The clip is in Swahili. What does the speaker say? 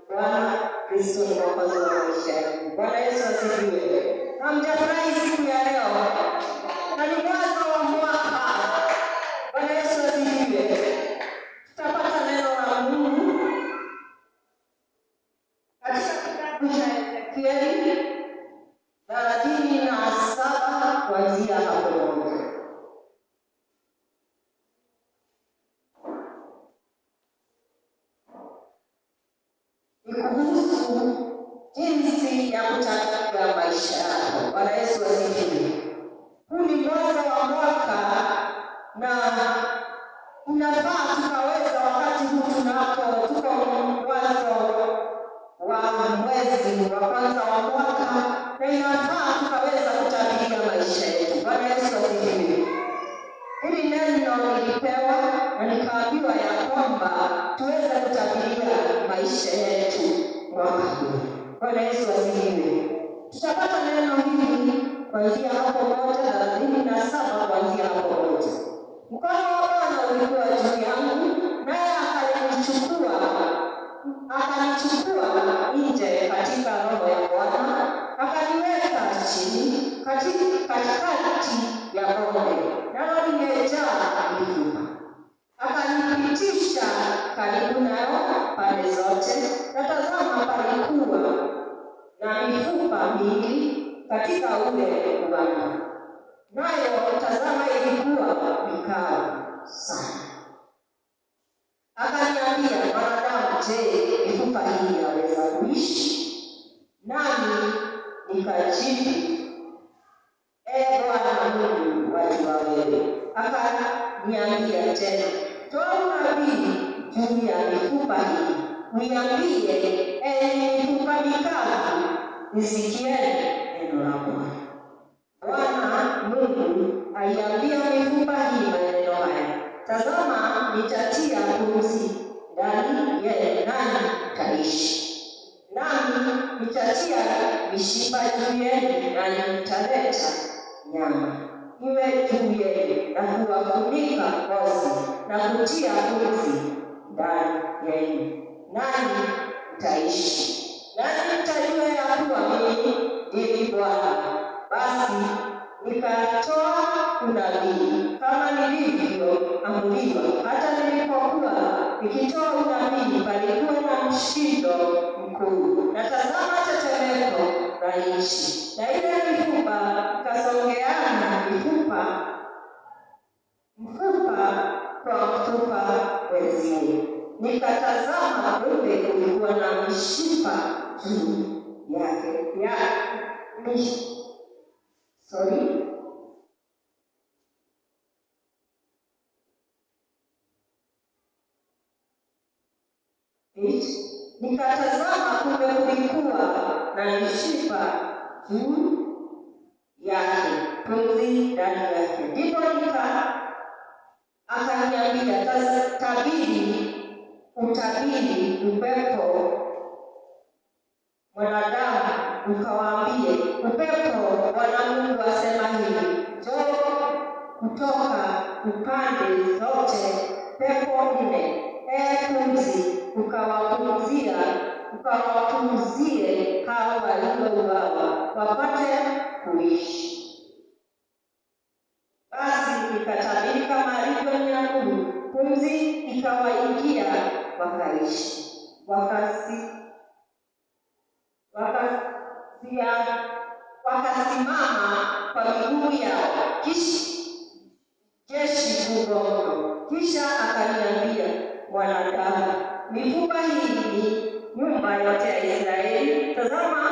Bwana Kristo ni mwokozi wa maisha yangu. Bwana Yesu asifiwe. Hamjafurahi siku ya leo? Na ni mwanzo wa mwaka. Bwana Yesu asifiwe. Tutapata neno la Mungu katika kitabu cha Ezekieli 37 kuanzia hapo moja. Kuhusu jinsi ya kutaka maisha yako. Bwana Yesu asifiwe. Huu ni mwanzo wa mwaka na unafaa tukaweza wakati huu tuko mwanzo wa mwezi wa kwanza wa mwaka, na inafaa tukaweza kutabiria maisha yetu. Bwana Yesu asifiwe. Hili neno nilipewa na nikaambiwa ya kwamba tuweze kutabiria maisha yetu mwaka huu. Bwana Yesu asifiwe. Tutapata neno hili kuanzia hapo 1:37 kuanzia hapo 1. Mkono wa Bwana ulikuwa juu yangu, naye akanichukua nje katika roho ya Bwana, akaniweka chini katikati ya bonde, nalo limejaa mifupa. Akanipitisha karibu nao pande zote, na tazama, palikuwa na mifupa mingi katika ule uwanda, nayo tazama, ilikuwa mikavu sana. Akaniambia, mwanadamu, je, mifupa hii yaweza kuishi? Nami nikajibu, Bwana Mungu, wajua wewe. Akaniambia tena, toa unabii juu ya mifupa hii, uiambie, enyi mifupa mikavu, nisikieni neno la Bwana. Bwana Mungu aiambia mifupa hii maneno haya, tazama, nitatia pumzi ndani yenu, nanyi mtaishi. Nami nitatia mishipa juu yenu, nanyi mtaleta nyama iwe juu yenu, na kuwafunika ngozi, na kutia pumzi ndani yenu, nanyi mtaishi. Nanyi mtajua ya kuwa mimi ndimi Bwana. Basi nikatoa unabii kama nilivyoamriwa. Hata nilipokuwa nikitoa unabii, palikuwa na mshindo mkuu, na tazama, tetemeko la nchi, na ile mifupa ikasongeana, mfupa kwa mfupa wenziwe. Nikatazama, kumbe kulikuwa na mishipa juu yake Nikatazama, kumbe kulikuwa na mishipa juu yake, pumzi ndani yake. Ndipo akaniambia, utabiri upepo, mwanadamu, ukawaambie, upepo, Bwana Mungu asema hivi, njoo kutoka upande zote pepo nne, pumzi, ukawapumzie hao waliouawa wapate kuishi. Basi nikatabiri kama alivyoniamuru, pumzi ikawaingia, wakaishi, wakasimama kwa miguu yao, jeshi kubwa mno. Kisha akaniambia, mwanadamu, mifupa hii ni nyumba yote ya Israeli. Tazama,